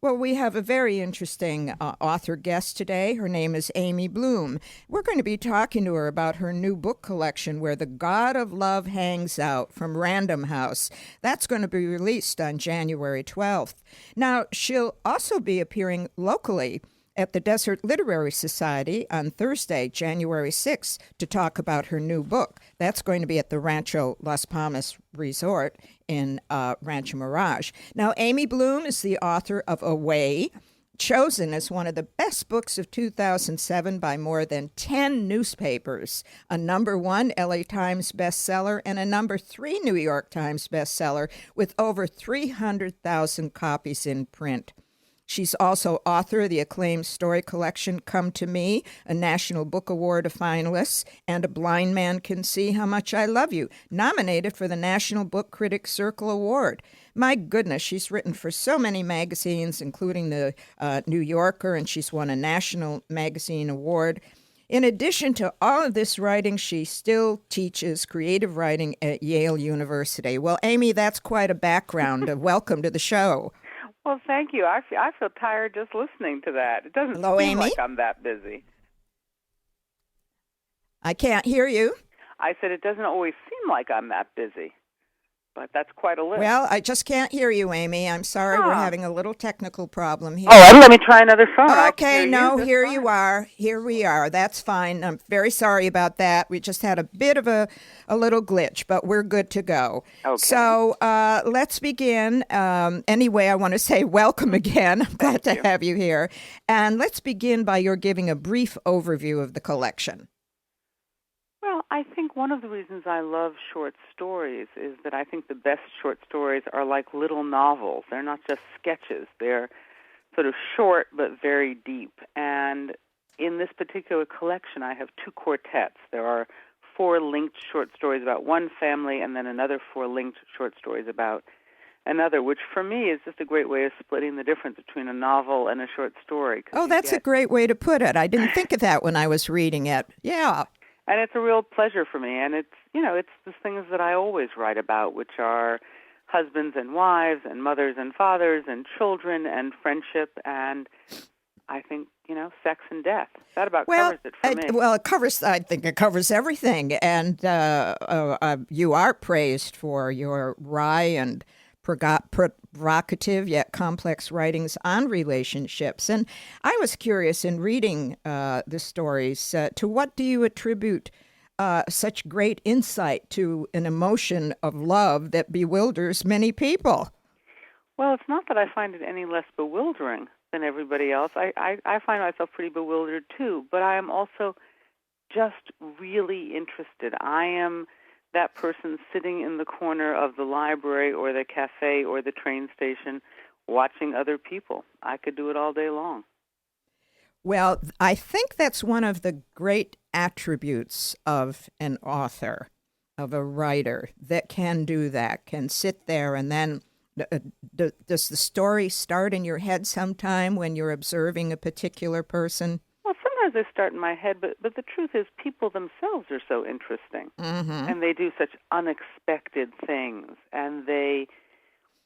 Well, we have a very interesting author guest today. Her name is Amy Bloom. We're going to be talking to her about her new book collection, Where the God of Love Hangs Out, from Random House. That's going to be released on January 12th. Now, she'll also be appearing locally at the Desert Literary Society on Thursday, January 6th, to talk about her new book. That's going to be at the Rancho Las Palmas Resort in Rancho Mirage. Now, Amy Bloom is the author of Away, chosen as one of the best books of 2007 by more than 10 newspapers, a #1 LA Times bestseller, and a #3 New York Times bestseller with over 300,000 copies in print. She's also author of the acclaimed story collection Come to Me, a National Book Award finalist, and A Blind Man Can See How Much I Love You, nominated for the National Book Critics Circle Award. My goodness, she's written for so many magazines, including the New Yorker, and she's won a National Magazine Award. In addition to all of this writing, she still teaches creative writing at Yale University. Well, Amy, that's quite a background. Welcome to the show. Well, thank you. I feel tired just listening to that. It doesn't Hello, seem Amy? like I'm that busy. I can't hear you. I said it doesn't always seem like I'm that busy, but that's quite a list. Well, I just can't hear you, Amy. I'm sorry. We're having a little technical problem here. Oh, let me try another phone. Okay, no, here you are. Here we are. That's fine. I'm very sorry about that. We just had a bit of a little glitch, but we're good to go. Okay. So let's begin. Anyway, I want to say welcome again. I'm glad to have you here. And let's begin by your giving a brief overview of the collection. Well, I think one of the reasons I love short stories is that I think the best short stories are like little novels. They're not just sketches. They're sort of short but very deep. And in this particular collection, I have 2 quartets. There are 4 linked short stories about one family and then another 4 linked short stories about another, which for me is just a great way of splitting the difference between a novel and a short story. Oh, that's a great way to put it. I didn't think of that when I was reading it. Yeah. And it's a real pleasure for me. And it's the things that I always write about, which are husbands and wives and mothers and fathers and children and friendship and I think, sex and death. That about covers it for me. Well, I think it covers everything. And you are praised for your wry and provocative yet complex writings on relationships. And I was curious in reading the stories, to what do you attribute such great insight to an emotion of love that bewilders many people? Well, it's not that I find it any less bewildering than everybody else. I find myself pretty bewildered too, but I am also just really interested. I am that person sitting in the corner of the library or the cafe or the train station watching other people. I could do it all day long. Well, I think that's one of the great attributes of an author, of a writer, that can do that, can sit there and then does the story start in your head sometime when you're observing a particular person? Well, sometimes they start in my head, but the truth is people themselves are so interesting. Mm-hmm. And they do such unexpected things, and they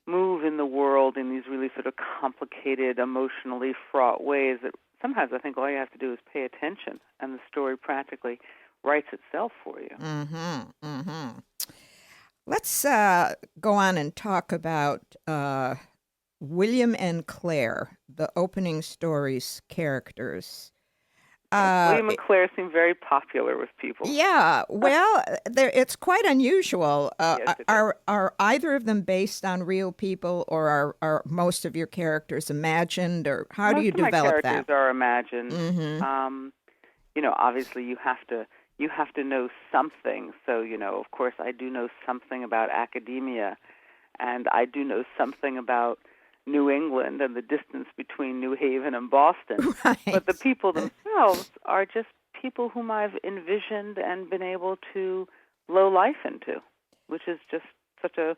move in the world in these really sort of complicated, emotionally fraught ways that sometimes I think all you have to do is pay attention, and the story practically writes itself for you. Mm-hmm. Mm-hmm. Let's go on and talk about William and Claire, the opening story's characters. William and Claire seem very popular with people. Yeah, well, it's quite unusual. Yes, are either of them based on real people, or are most of your characters imagined, or how do you develop that? Most of my characters are imagined. Mm-hmm. Obviously you have to know something. So, of course, I do know something about academia, and I do know something about New England and the distance between New Haven and Boston. Right. But the people themselves are just people whom I've envisioned and been able to blow life into, which is just such a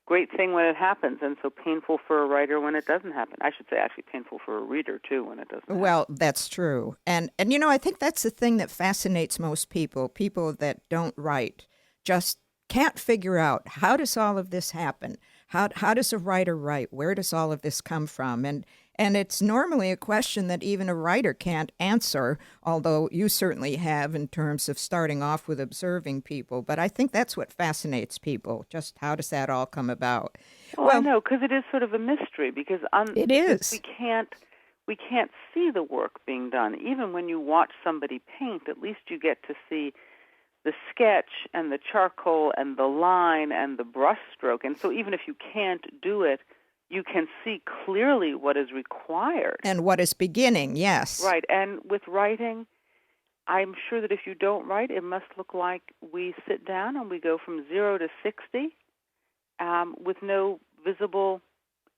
great thing when it happens, and so painful for a writer when it doesn't happen. I should say actually painful for a reader, too, when it doesn't happen. Well, that's true. And I think that's the thing that fascinates most people that don't write, just can't figure out, how does all of this happen? How does a writer write? Where does all of this come from? And it's normally a question that even a writer can't answer, although you certainly have in terms of starting off with observing people. But I think that's what fascinates people. Just how does that all come about? Well, I Well, know, because it is sort of a mystery, because it because is. we can't see the work being done. Even when you watch somebody paint, at least you get to see the sketch and the charcoal and the line and the brush stroke. And so even if you can't do it, you can see clearly what is required. And what is beginning, yes. Right. And with writing, I'm sure that if you don't write, it must look like we sit down and we go from 0 to 60 with no visible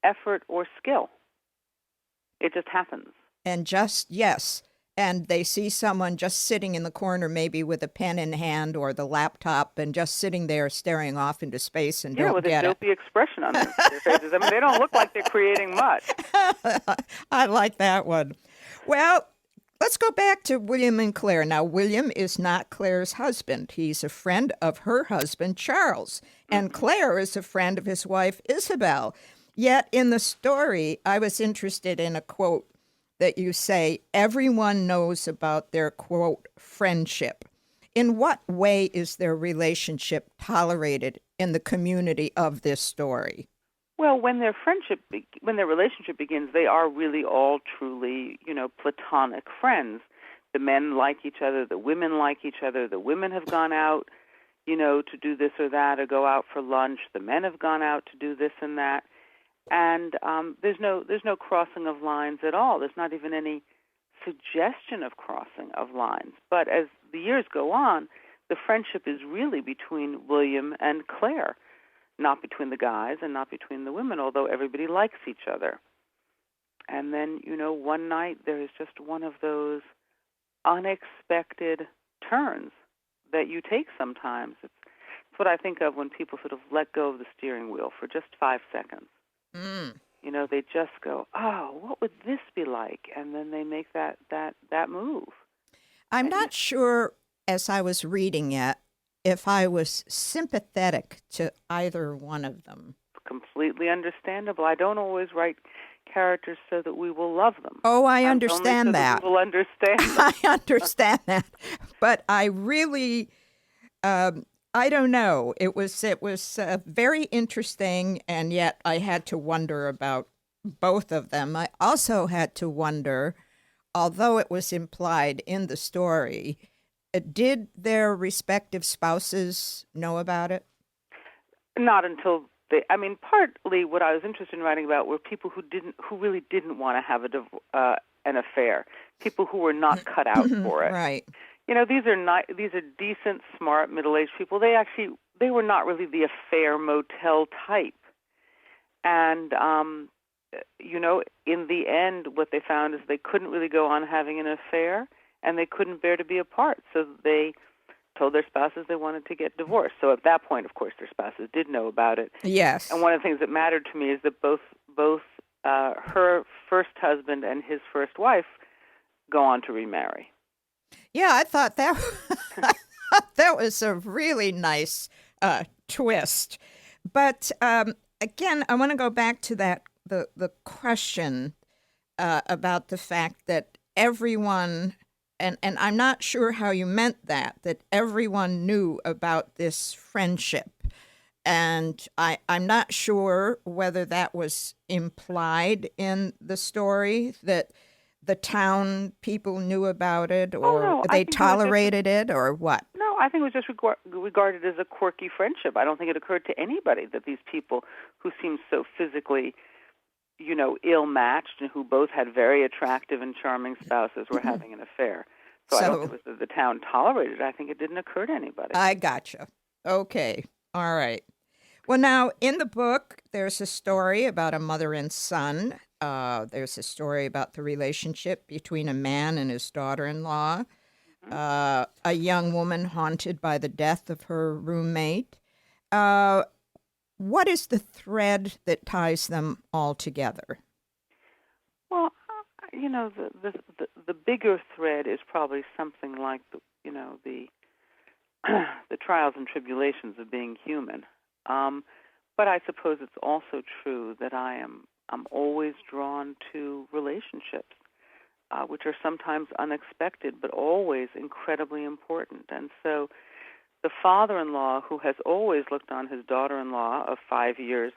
effort or skill. It just happens. And just, yes. And they see someone just sitting in the corner, maybe with a pen in hand or the laptop, and just sitting there staring off into space and don't with get a it. dopey expression on their faces. I mean, they don't look like they're creating much. I like that one. Well, let's go back to William and Claire. Now, William is not Claire's husband. He's a friend of her husband, Charles. And Claire is a friend of his wife, Isabel. Yet in the story, I was interested in a quote that you say, everyone knows about their, quote, friendship. In what way is their relationship tolerated in the community of this story? Well, when their relationship begins, they are really all truly, platonic friends. The men like each other, the women like each other. The women have gone out, to do this or that, or go out for lunch. The men have gone out to do this and that. And there's no crossing of lines at all. There's not even any suggestion of crossing of lines. But as the years go on, the friendship is really between William and Claire, not between the guys and not between the women, although everybody likes each other. And then, one night there is just one of those unexpected turns that you take sometimes. It's what I think of when people sort of let go of the steering wheel for just 5 seconds. They just go, oh, what would this be like? And then they make that move. I'm not sure, as I was reading it, if I was sympathetic to either one of them. Completely understandable. I don't always write characters so that we will love them. Oh, I understand only so that. we will understand them. I understand that. But I really... I don't know. It was very interesting, and yet I had to wonder about both of them. I also had to wonder, although it was implied in the story, did their respective spouses know about it? Not until partly what I was interested in writing about were people who really didn't want to have an affair, people who were not cut out for it. Right. These are decent, smart, middle-aged people. They were not really the affair motel type. And, in the end, what they found is they couldn't really go on having an affair, and they couldn't bear to be apart. So they told their spouses they wanted to get divorced. So at that point, of course, their spouses did know about it. Yes. And one of the things that mattered to me is that both her first husband and his first wife go on to remarry. Yeah, I thought that that was a really nice twist. But again, I want to go back to the question about the fact that everyone, and I'm not sure how you meant that everyone knew about this friendship. And I'm not sure whether that was implied in the story, that the town people knew about it, or they tolerated it, or what? No, I think it was just regarded as a quirky friendship. I don't think it occurred to anybody that these people who seemed so physically, ill-matched and who both had very attractive and charming spouses were having an affair. So I don't think it was that the town tolerated it. I think it didn't occur to anybody. I gotcha. Okay. All right. Well, now, in the book, there's a story about a mother and son. There's a story about the relationship between a man and his daughter-in-law, a young woman haunted by the death of her roommate. What is the thread that ties them all together? Well, the bigger thread is probably something like the trials and tribulations of being human. But I suppose it's also true that I'm always drawn to relationships, which are sometimes unexpected, but always incredibly important. And so the father-in-law, who has always looked on his daughter-in-law of 5 years,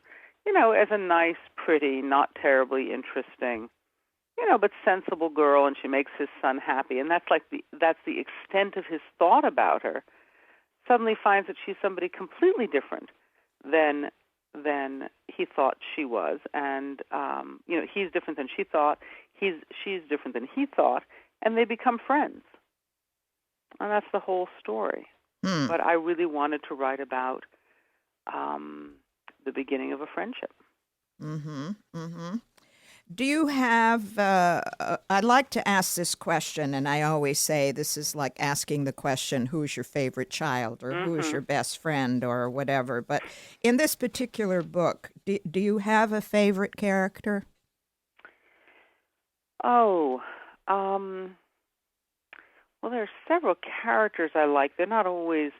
as a nice, pretty, not terribly interesting, but sensible girl, and she makes his son happy, and that's the extent of his thought about her, suddenly finds that she's somebody completely different than he thought she was, and he's different than she thought, she's different than he thought, and they become friends, and that's the whole story. But I really wanted to write about the beginning of a friendship. Mm-hmm. Mm-hmm. Do you have, I'd like to ask this question, and I always say this is like asking the question, who's your favorite child, or who's your best friend, or whatever. But in this particular book, do you have a favorite character? Oh, well, there are several characters I like. They're not always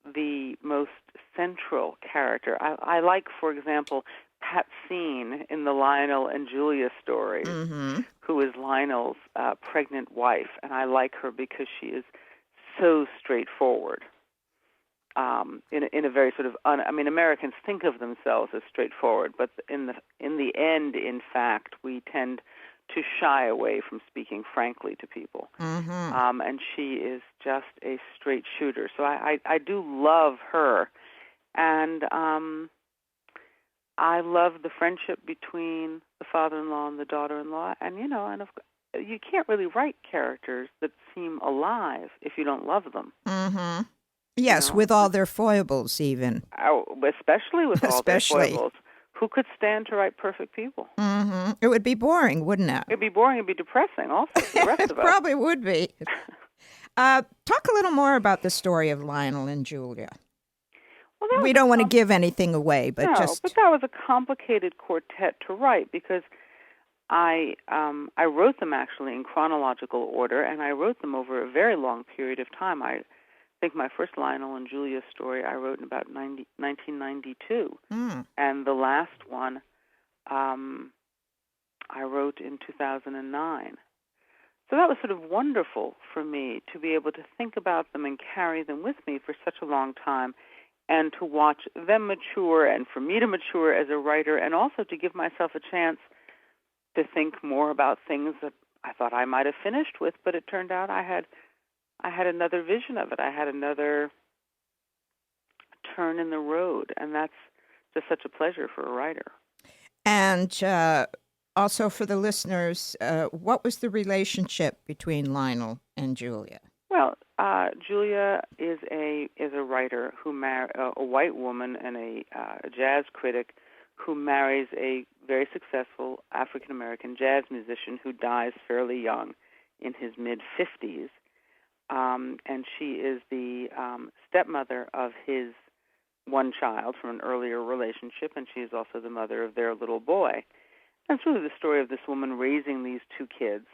the most central character. I like, for example, Pat Scene in the Lionel and Julia stories, who is Lionel's pregnant wife, and I like her because she is so straightforward. In a very sort of Americans think of themselves as straightforward, but in the end, in fact, we tend to shy away from speaking frankly to people. And she is just a straight shooter. So I do love her, and I love the friendship between the father-in-law and the daughter-in-law. And you can't really write characters that seem alive if you don't love them. Yes, with all their foibles, even. Especially with all their foibles. Who could stand to write perfect people? It would be boring, wouldn't it? It'd be boring. It'd be depressing also for the rest of us. It probably would be. Talk a little more about the story of Lionel and Julia. Well, we don't want to give anything away, but but that was a complicated quartet to write because I wrote them actually in chronological order, and I wrote them over a very long period of time. I think my first Lionel and Julia story I wrote in about 1992, and the last one I wrote in 2009. So that was sort of wonderful for me to be able to think about them and carry them with me for such a long time, and to watch them mature, and for me to mature as a writer, and also to give myself a chance to think more about things that I thought I might have finished with, but it turned out I had another vision of it. I had another turn in the road, and that's just such a pleasure for a writer. And also for the listeners, what was the relationship between Lionel and Julia? Well, Julia is a writer who a white woman and a jazz critic who marries a very successful African American jazz musician who dies fairly young, in his mid-50s. And she is the stepmother of his one child from an earlier relationship, and she is also the mother of their little boy. And it's really the story of this woman raising these two kids,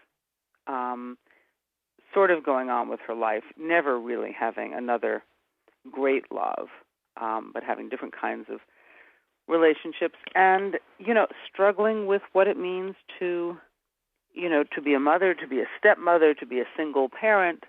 sort of going on with her life, never really having another great love, but having different kinds of relationships, and, struggling with what it means to be a mother, to be a stepmother, to be a single parent,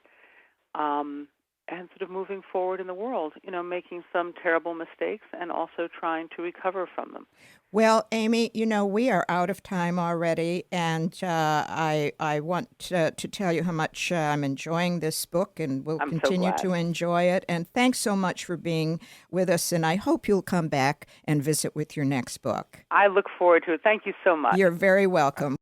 and sort of moving forward in the world, making some terrible mistakes and also trying to recover from them. Well, Amy, we are out of time already, and I want to tell you how much I'm enjoying this book, and will continue to enjoy it. And thanks so much for being with us, and I hope you'll come back and visit with your next book. I look forward to it. Thank you so much. You're very welcome.